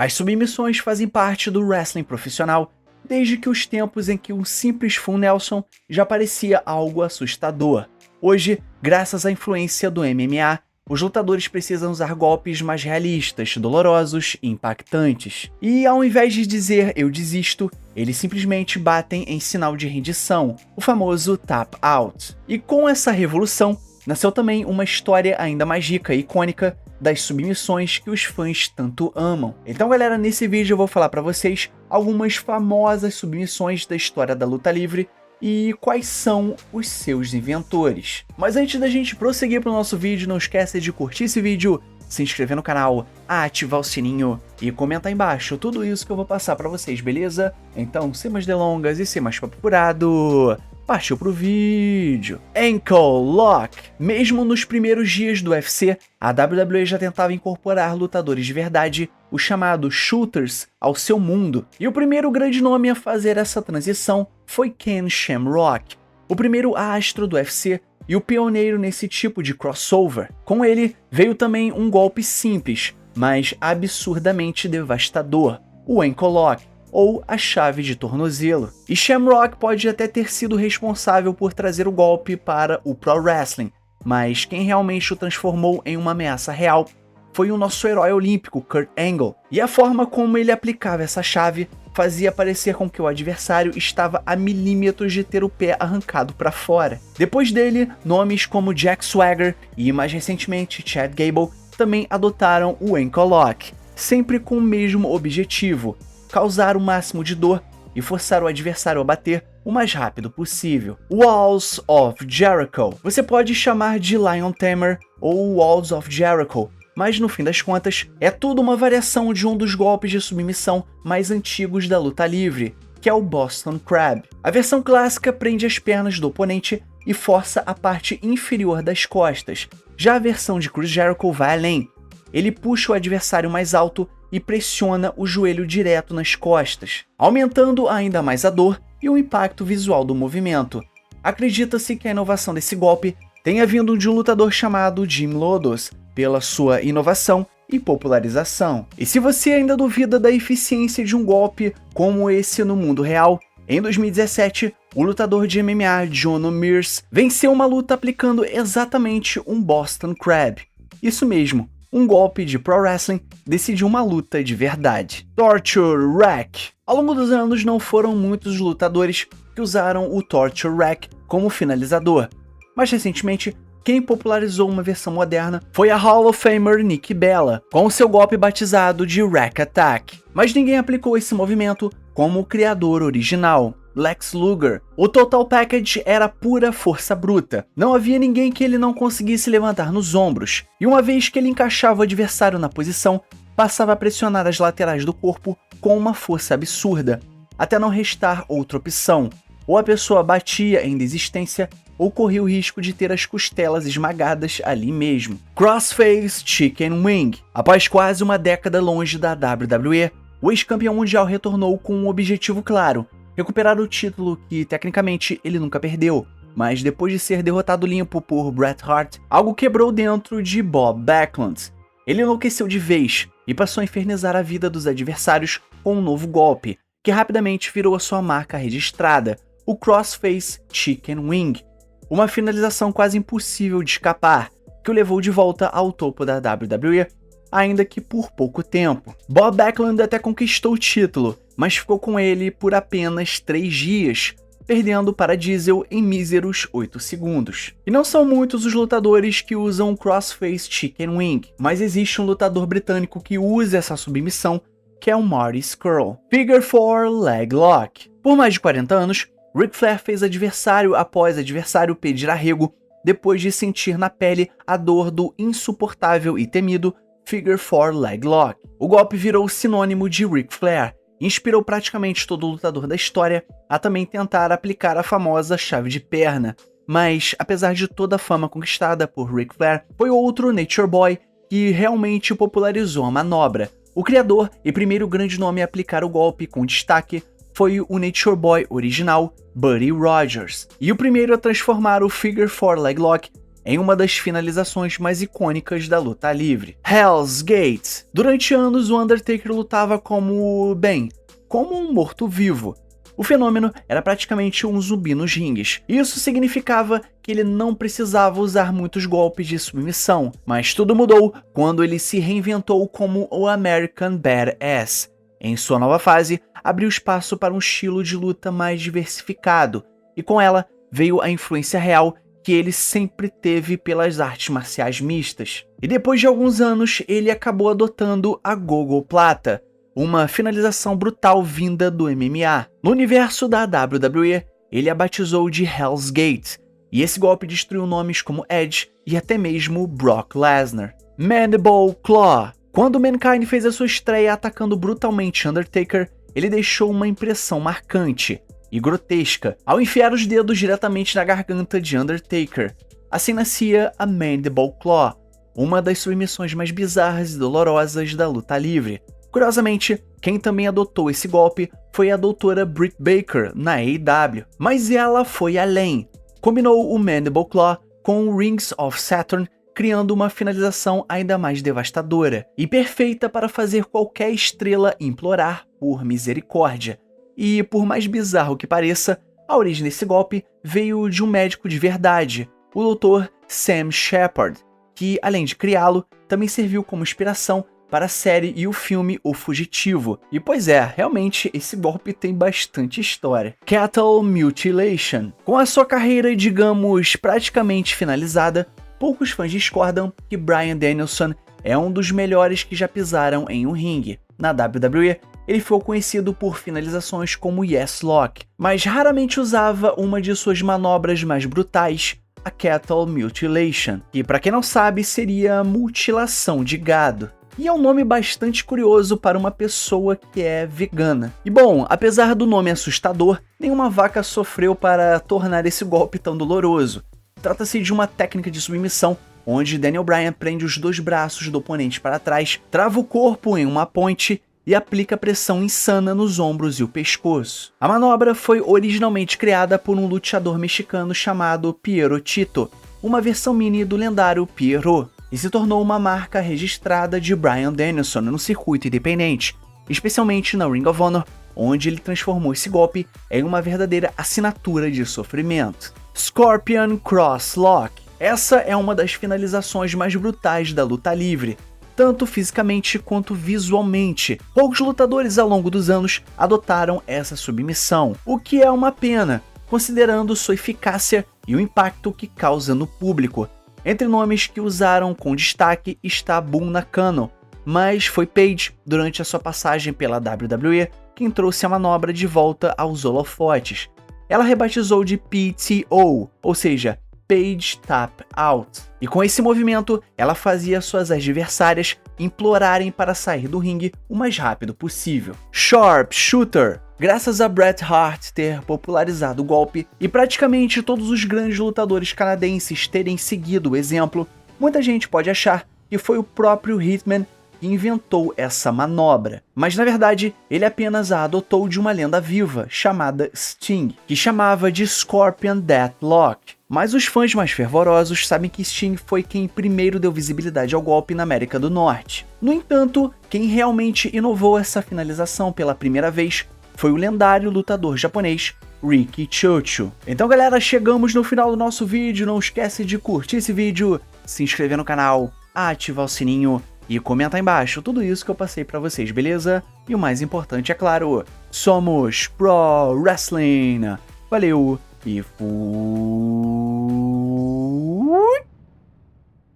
As submissões fazem parte do wrestling profissional desde que os tempos em que um simples full Nelson já parecia algo assustador. Hoje, graças à influência do MMA, os lutadores precisam usar golpes mais realistas, dolorosos e impactantes. E ao invés de dizer "eu desisto", eles simplesmente batem em sinal de rendição, o famoso tap out. E com essa revolução, nasceu também uma história ainda mais rica e icônica das submissões que os fãs tanto amam. Então galera, nesse vídeo eu vou falar pra vocês algumas famosas submissões da história da luta livre e quais são os seus inventores. Mas antes da gente prosseguir pro nosso vídeo, não esqueça de curtir esse vídeo, se inscrever no canal, ativar o sininho e comentar aí embaixo tudo isso que eu vou passar pra vocês, beleza? Então, sem mais delongas e sem mais papo furado, partiu pro vídeo. Ankle Lock. Mesmo nos primeiros dias do UFC, a WWE já tentava incorporar lutadores de verdade, os chamados shooters, ao seu mundo. E o primeiro grande nome a fazer essa transição foi Ken Shamrock, o primeiro astro do UFC e o pioneiro nesse tipo de crossover. Com ele veio também um golpe simples, mas absurdamente devastador, o Ankle Lock, ou a chave de tornozelo. E Shamrock pode até ter sido responsável por trazer o golpe para o Pro Wrestling, mas quem realmente o transformou em uma ameaça real foi o nosso herói olímpico Kurt Angle. E a forma como ele aplicava essa chave fazia parecer com que o adversário estava a milímetros de ter o pé arrancado para fora. Depois dele, nomes como Jack Swagger e mais recentemente Chad Gable também adotaram o Ankle Lock, sempre com o mesmo objetivo: causar o máximo de dor e forçar o adversário a bater o mais rápido possível. Walls of Jericho. Você pode chamar de Lion Tamer ou Walls of Jericho, mas no fim das contas é tudo uma variação de um dos golpes de submissão mais antigos da luta livre, que é o Boston Crab. A versão clássica prende as pernas do oponente e força a parte inferior das costas. Já a versão de Chris Jericho vai além. Ele puxa o adversário mais alto e pressiona o joelho direto nas costas, aumentando ainda mais a dor e o impacto visual do movimento. Acredita-se que a inovação desse golpe tenha vindo de um lutador chamado Jim Lodos, pela sua inovação e popularização. E se você ainda duvida da eficiência de um golpe como esse no mundo real, em 2017, o lutador de MMA John Mears venceu uma luta aplicando exatamente um Boston Crab. Isso mesmo, um golpe de pro wrestling decidiu uma luta de verdade. Torture Rack. Ao longo dos anos não foram muitos lutadores que usaram o Torture Rack como finalizador, mas recentemente quem popularizou uma versão moderna foi a Hall of Famer Nikki Bella, com seu golpe batizado de Rack Attack. Mas ninguém aplicou esse movimento como o criador original, Lex Luger. O Total Package era pura força bruta. Não havia ninguém que ele não conseguisse levantar nos ombros. E uma vez que ele encaixava o adversário na posição, passava a pressionar as laterais do corpo com uma força absurda, até não restar outra opção. Ou a pessoa batia em desistência, ou corria o risco de ter as costelas esmagadas ali mesmo. Crossface Chicken Wing. Após quase uma década longe da WWE, o ex-campeão mundial retornou com um objetivo claro: recuperar o título que, tecnicamente, ele nunca perdeu. Mas depois de ser derrotado limpo por Bret Hart, algo quebrou dentro de Bob Backlund. Ele enlouqueceu de vez e passou a infernizar a vida dos adversários com um novo golpe, que rapidamente virou a sua marca registrada, o Crossface Chicken Wing. Uma finalização quase impossível de escapar, que o levou de volta ao topo da WWE, ainda que por pouco tempo. Bob Backlund até conquistou o título, mas ficou com ele por apenas 3 dias, perdendo para Diesel em míseros 8 segundos. E não são muitos os lutadores que usam o Crossface Chicken Wing, mas existe um lutador britânico que usa essa submissão, que é o Marty Scurll. Figure 4 Leg Lock. Por mais de 40 anos, Ric Flair fez adversário após adversário pedir arrego depois de sentir na pele a dor do insuportável e temido Figure 4 Leg Lock. O golpe virou sinônimo de Ric Flair e inspirou praticamente todo lutador da história a também tentar aplicar a famosa chave de perna. Mas, apesar de toda a fama conquistada por Ric Flair, foi outro Nature Boy que realmente popularizou a manobra. O criador e primeiro grande nome a aplicar o golpe com destaque foi o Nature Boy original, Buddy Rogers, e o primeiro a transformar o Figure 4 Leg Lock em uma das finalizações mais icônicas da luta livre. Hell's Gate. Durante anos, o Undertaker lutava como um morto-vivo. O fenômeno era praticamente um zumbi nos rings. Isso significava que ele não precisava usar muitos golpes de submissão, mas tudo mudou quando ele se reinventou como o American Badass. Em sua nova fase, abriu espaço para um estilo de luta mais diversificado, e com ela veio a influência real que ele sempre teve pelas artes marciais mistas. E depois de alguns anos, ele acabou adotando a Gogoplata, uma finalização brutal vinda do MMA. No universo da WWE, ele a batizou de Hell's Gate, e esse golpe destruiu nomes como Edge e até mesmo Brock Lesnar. Mandible Claw. Quando Mankind fez a sua estreia atacando brutalmente Undertaker, ele deixou uma impressão marcante e grotesca ao enfiar os dedos diretamente na garganta de Undertaker. Assim nascia a Mandible Claw, uma das submissões mais bizarras e dolorosas da luta livre. Curiosamente, quem também adotou esse golpe foi a doutora Britt Baker, na AEW. Mas ela foi além. Combinou o Mandible Claw com o Rings of Saturn, criando uma finalização ainda mais devastadora e perfeita para fazer qualquer estrela implorar por misericórdia. E, por mais bizarro que pareça, a origem desse golpe veio de um médico de verdade, o Dr. Sam Shepard, que, além de criá-lo, também serviu como inspiração para a série e o filme O Fugitivo. E pois é, realmente esse golpe tem bastante história. Cattle Mutilation. Com a sua carreira, digamos, praticamente finalizada, poucos fãs discordam que Bryan Danielson é um dos melhores que já pisaram em um ringue. Na WWE, ele ficou conhecido por finalizações como Yes Lock, mas raramente usava uma de suas manobras mais brutais, a Cattle Mutilation, que, para quem não sabe, seria mutilação de gado. E é um nome bastante curioso para uma pessoa que é vegana. E bom, apesar do nome assustador, nenhuma vaca sofreu para tornar esse golpe tão doloroso. Trata-se de uma técnica de submissão, onde Daniel Bryan prende os dois braços do oponente para trás, trava o corpo em uma ponte e aplica pressão insana nos ombros e o pescoço. A manobra foi originalmente criada por um lutador mexicano chamado Piero Tito, uma versão mini do lendário Pierrot, e se tornou uma marca registrada de Bryan Danielson no circuito independente, especialmente na Ring of Honor, onde ele transformou esse golpe em uma verdadeira assinatura de sofrimento. Scorpion Cross Lock. Essa é uma das finalizações mais brutais da luta livre, tanto fisicamente quanto visualmente. Poucos lutadores ao longo dos anos adotaram essa submissão, o que é uma pena, considerando sua eficácia e o impacto que causa no público. Entre nomes que usaram com destaque está Bull Nakano, mas foi Paige, durante a sua passagem pela WWE, quem trouxe a manobra de volta aos holofotes. Ela rebatizou de PTO, ou seja, Page Tap Out. E com esse movimento, ela fazia suas adversárias implorarem para sair do ringue o mais rápido possível. Sharp Shooter. Graças a Bret Hart ter popularizado o golpe e praticamente todos os grandes lutadores canadenses terem seguido o exemplo, muita gente pode achar que foi o próprio Hitman que inventou essa manobra. Mas na verdade, ele apenas a adotou de uma lenda viva chamada Sting, que chamava de Scorpion Deathlock. Mas os fãs mais fervorosos sabem que Sting foi quem primeiro deu visibilidade ao golpe na América do Norte. No entanto, quem realmente inovou essa finalização pela primeira vez foi o lendário lutador japonês Riki Choshu. Então galera, chegamos no final do nosso vídeo, não esquece de curtir esse vídeo, se inscrever no canal, ativar o sininho e comentar aí embaixo tudo isso que eu passei pra vocês, beleza? E o mais importante, é claro, somos Pro Wrestling. Valeu e fui!